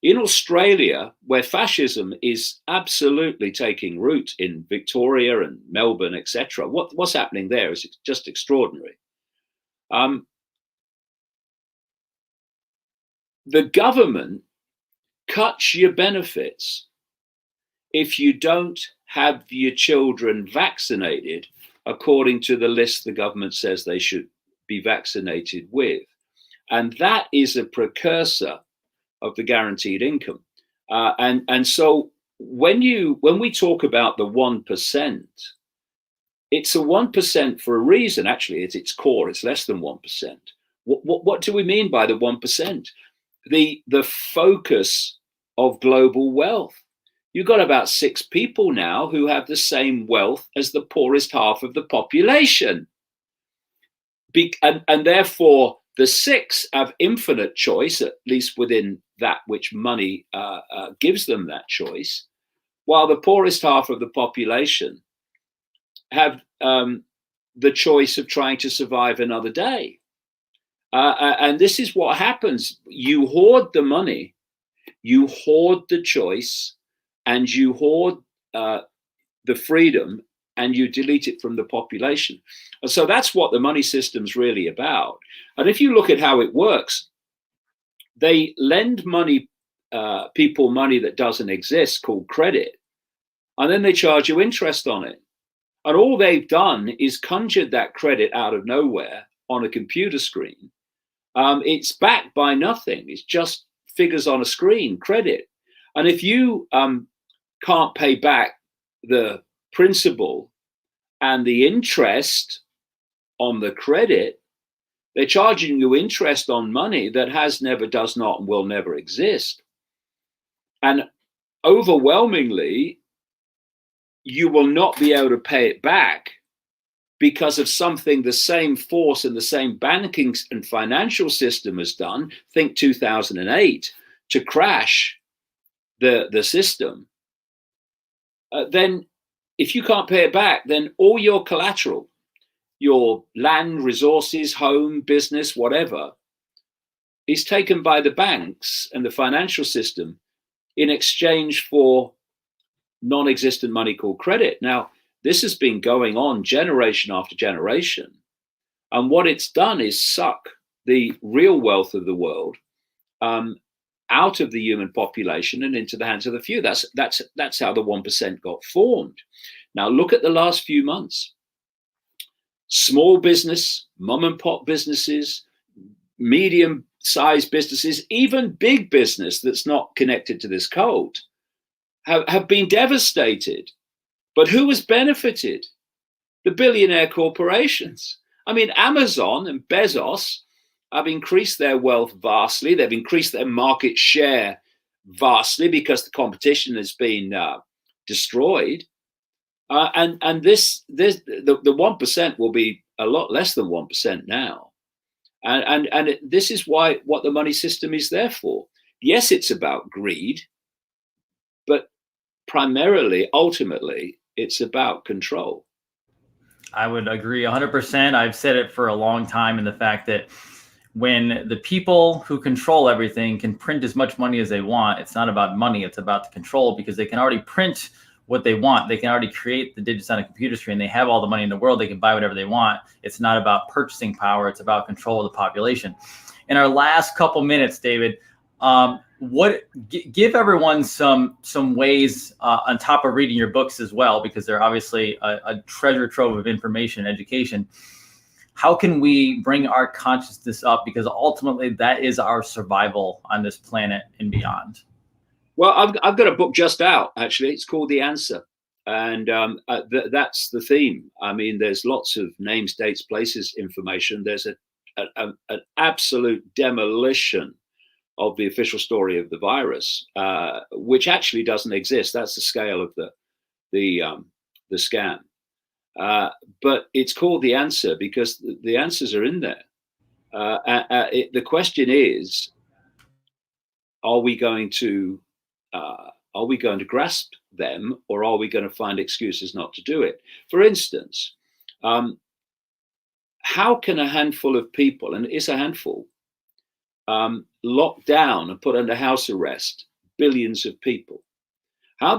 In Australia, where fascism is absolutely taking root in Victoria and Melbourne, etc., what's happening there is just extraordinary. The government cuts your benefits if you don't have your children vaccinated according to the list the government says they should be vaccinated with. And that is a precursor of the guaranteed income. And so when we talk about the 1%, it's a 1% for a reason. Actually, at its core, it's less than 1%. What do we mean by the 1%? The focus of global wealth. You've got about 6 people now who have the same wealth as the poorest half of the population. And therefore, the 6 have infinite choice, at least within that which money gives them that choice, while the poorest half of the population have the choice of trying to survive another day. And this is what happens. You hoard the money, you hoard the choice, and you hoard the freedom, and you delete it from the population. And so that's what the money system's really about. And if you look at how it works, they lend money, people money that doesn't exist, called credit, and then they charge you interest on it. And all they've done is conjured that credit out of nowhere on a computer screen. It's backed by nothing. It's just figures on a screen, credit. And if you can't pay back the principal and the interest on the credit, they're charging you interest on money that has never, does not, and will never exist. And overwhelmingly, you will not be able to pay it back because of something the same force and the same banking and financial system has done, think 2008, to crash the system. Then if you can't pay it back, then all your collateral, your land, resources, home, business, whatever, is taken by the banks and the financial system in exchange for non-existent money called credit. Now, this has been going on generation after generation. And what it's done is suck the real wealth of the world out of the human population and into the hands of the few. That's how the 1% got formed. Now, look at the last few months. Small business, mom and pop businesses, medium-sized businesses, even big business that's not connected to this cult have been devastated. But who has benefited? The billionaire corporations. I mean, Amazon and Bezos have increased their wealth vastly. They've increased their market share vastly because the competition has been destroyed. And the 1% will be a lot less than 1% now. And this is what the money system is there for. Yes, it's about greed, but primarily, ultimately, it's about control. I would agree 100%. I've said it for a long time, in the fact that when the people who control everything can print as much money as they want, it's not about money, it's about the control, because they can already print what they want. They can already create the digits on a computer screen. They have all the money in the world. They can buy whatever they want. It's not about purchasing power. It's about control of the population. In our last couple minutes, David, give everyone some ways on top of reading your books as well, because they're obviously a treasure trove of information and education. How can we bring our consciousness up? Because ultimately that is our survival on this planet and beyond. Well, I've got a book just out, actually. It's called The Answer. And that's the theme. I mean, there's lots of names, dates, places, information. There's an absolute demolition of the official story of the virus, which actually doesn't exist. That's the scale of the scam. But it's called The Answer because the answers are in there. The question is, are we going to grasp them, or are we going to find excuses not to do it? For instance, how can a handful of people, and it's a handful, lock down and put under house arrest billions of people? How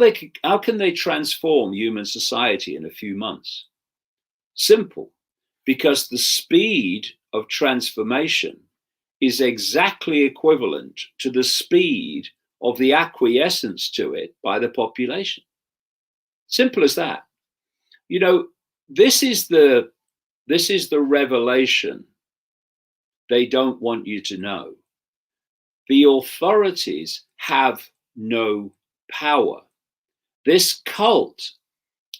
can they transform human society in a few months? Simple, because the speed of transformation is exactly equivalent to the speed of the acquiescence to it by the population. Simple as that. You know, this is the revelation they don't want you to know. The authorities have no power. This cult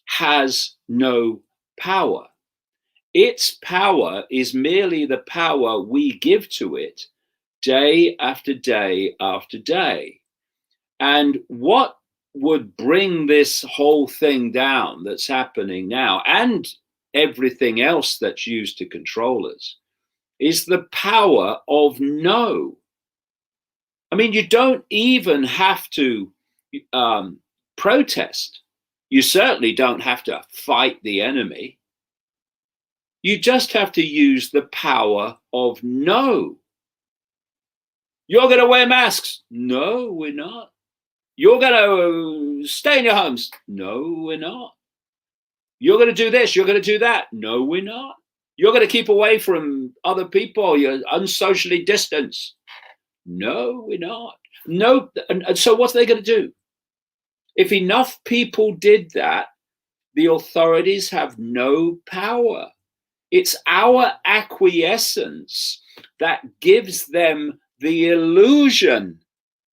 has no power. Its power is merely the power we give to it day after day after day. And what would bring this whole thing down that's happening now, and everything else that's used to control us, is the power of no. I mean, you don't even have to protest. You certainly don't have to fight the enemy. You just have to use the power of no. You're going to wear masks? No, we're not. You're going to stay in your homes? No, we're not. You're going to do this, you're going to do that? No, we're not. You're going to keep away from other people, you're unsocially distanced? No, we're not. No, and so what's they going to do? If enough people did that, the authorities have no power. It's our acquiescence that gives them the illusion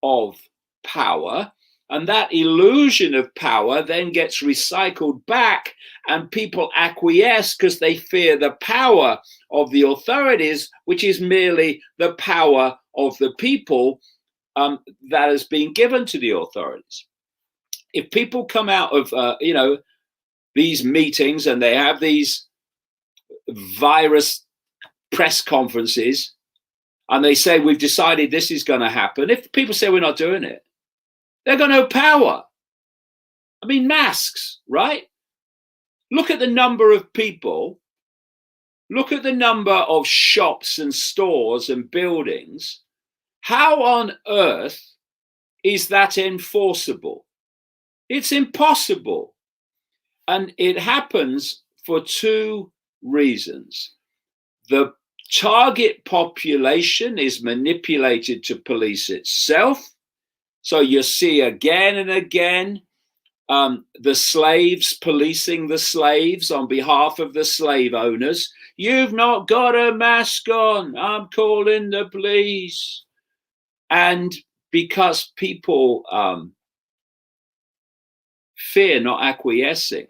of power, and that illusion of power then gets recycled back, and people acquiesce because they fear the power of the authorities, which is merely the power of the people that has been given to the authorities. If people come out of these meetings and they have these virus press conferences and they say, we've decided this is going to happen, if people say we're not doing it, they've got no power. I mean, masks, right? Look at the number of people, look at the number of shops and stores and buildings. How on earth is that enforceable? It's impossible. And it happens for two reasons. The target population is manipulated to police itself. So you see again and again the slaves policing the slaves on behalf of the slave owners. You've not got a mask on, I'm calling the police. And because people fear not acquiescing,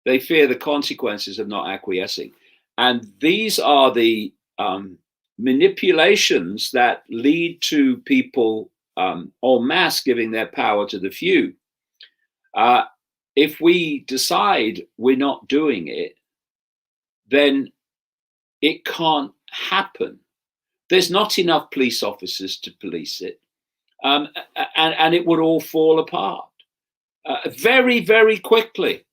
they fear the consequences of not acquiescing. And these are the manipulations that lead to people en masse giving their power to the few. If we decide we're not doing it, then it can't happen. There's not enough police officers to police it. And it would all fall apart very, very quickly.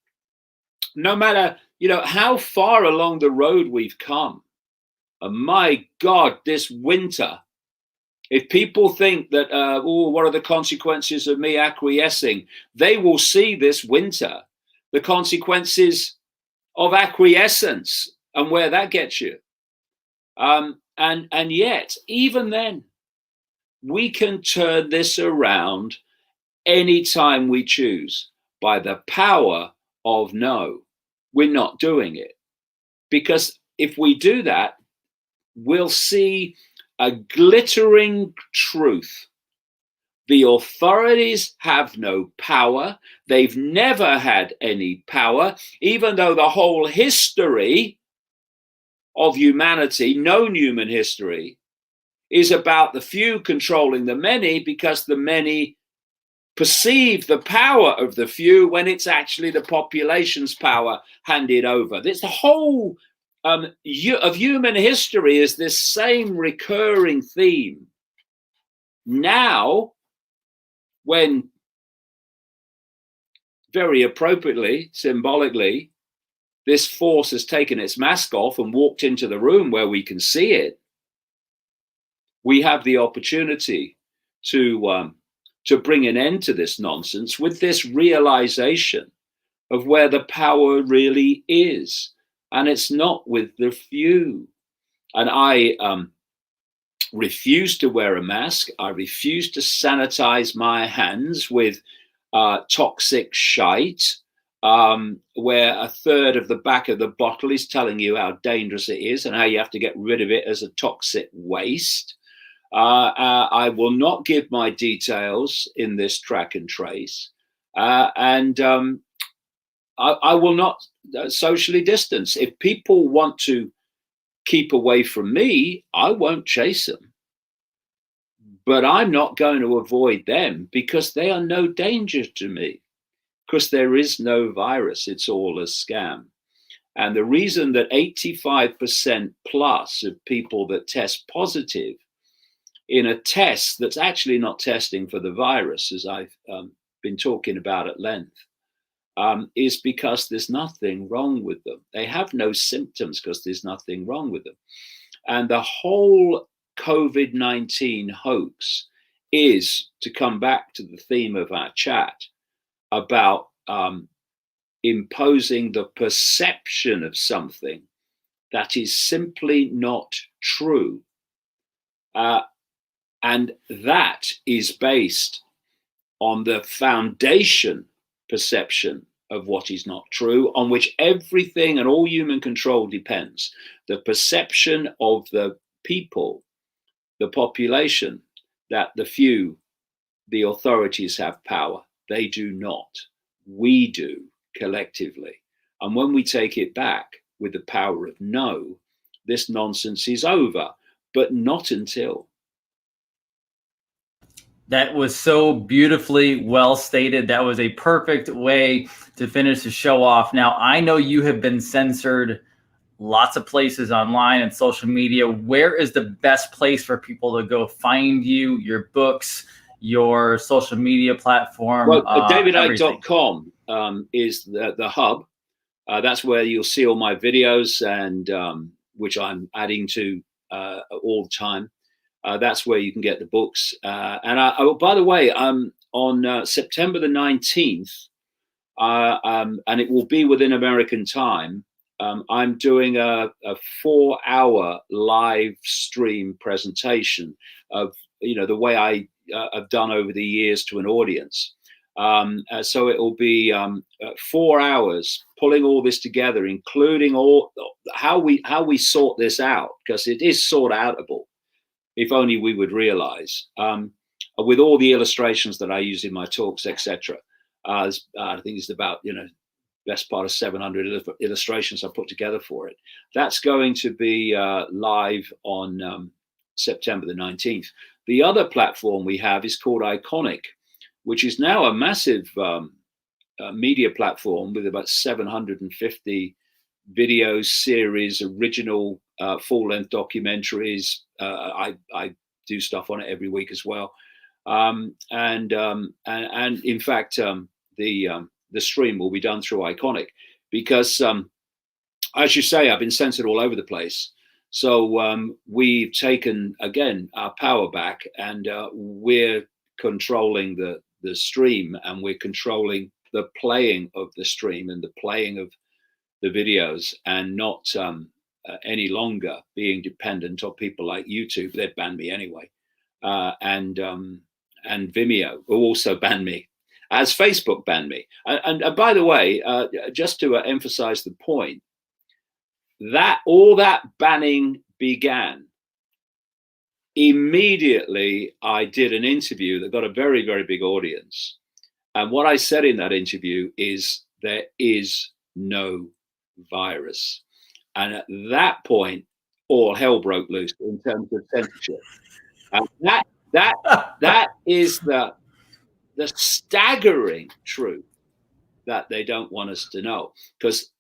No matter, how far along the road we've come. And my God, this winter, if people think that, what are the consequences of me acquiescing? They will see this winter the consequences of acquiescence and where that gets you. And yet, even then, we can turn this around anytime we choose by the power of no. We're not doing it. Because if we do that, we'll see a glittering truth. The authorities have no power. They've never had any power, even though the whole history of humanity, known human history, is about the few controlling the many, because the many perceive the power of the few when it's actually the population's power handed over. It's the whole of human history is this same recurring theme. Now, when very appropriately, symbolically, this force has taken its mask off and walked into the room where we can see it, we have the opportunity to bring an end to this nonsense with this realization of where the power really is. And it's not with the few. And I refuse to wear a mask. I refuse to sanitize my hands with toxic shite, where a third of the back of the bottle is telling you how dangerous it is and how you have to get rid of it as a toxic waste. I will not give my details in this track and trace. And I will not socially distance. If people want to keep away from me, I won't chase them. But I'm not going to avoid them because they are no danger to me, because there is no virus. It's all a scam. And the reason that 85% plus of people that test positive in a test that's actually not testing for the virus, as I've been talking about at length, is because there's nothing wrong with them. They have no symptoms because there's nothing wrong with them. And the whole COVID-19 hoax is, to come back to the theme of our chat, about imposing the perception of something that is simply not true. And that is based on the foundation perception of what is not true, on which everything and all human control depends. The perception of the people, the population, that the few, the authorities have power. They do not. We do collectively. And when we take it back with the power of no, this nonsense is over, but not until. That was so beautifully well stated. That was a perfect way to finish the show off. Now, I know you have been censored lots of places online and social media. Where is the best place for people to go find you, your books, your social media platform? Well, davidicke.com is the hub. That's where you'll see all my videos, and which I'm adding to all the time. That's where you can get the books. And by the way, on September the 19th, and it will be within American time, I'm doing a 4-hour live stream presentation of, the way I have done over the years to an audience. So it will be 4 hours pulling all this together, including all how we sort this out, because it is sort outable. If only we would realize, with all the illustrations that I use in my talks, etc. I think it's about, best part of 700 illustrations I put together for it. That's going to be live on September the 19th. The other platform we have is called Iconic, which is now a massive media platform with about 750 videos, series, original full-length documentaries. I do stuff on it every week as well, and in fact, the stream will be done through Iconic, because, as you say, I've been censored all over the place. So we've taken again our power back, and we're controlling the stream, and we're controlling the playing of the stream and the playing of the videos, and not any longer being dependent on people like YouTube. They'd ban me anyway, and Vimeo will also ban me, as Facebook banned me. And by the way, just to emphasize the point, that all that banning began immediately. I did an interview that got a very, very big audience, and what I said in that interview is there is no virus. And at that point, all hell broke loose in terms of censorship. And that is the staggering truth that they don't want us to know, because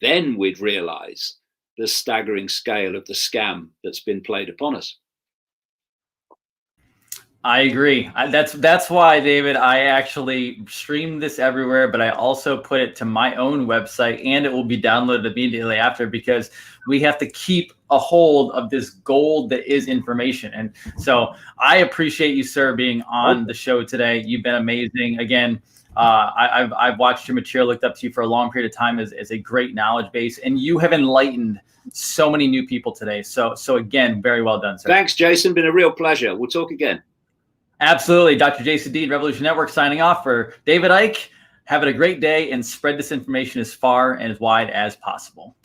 then we'd realize the staggering scale of the scam that's been played upon us. I agree. That's why, David, I actually stream this everywhere, but I also put it to my own website, and it will be downloaded immediately after, because we have to keep a hold of this gold that is information. And so I appreciate you, sir, being on the show today. You've been amazing. Again, I've watched your material, looked up to you for a long period of time as a great knowledge base, and you have enlightened so many new people today. So again, very well done, sir. Thanks, Jason. Been a real pleasure. We'll talk again. Absolutely. Dr. Jason Dean, Revolution Network, signing off for David Icke. Have a great day, and spread this information as far and as wide as possible.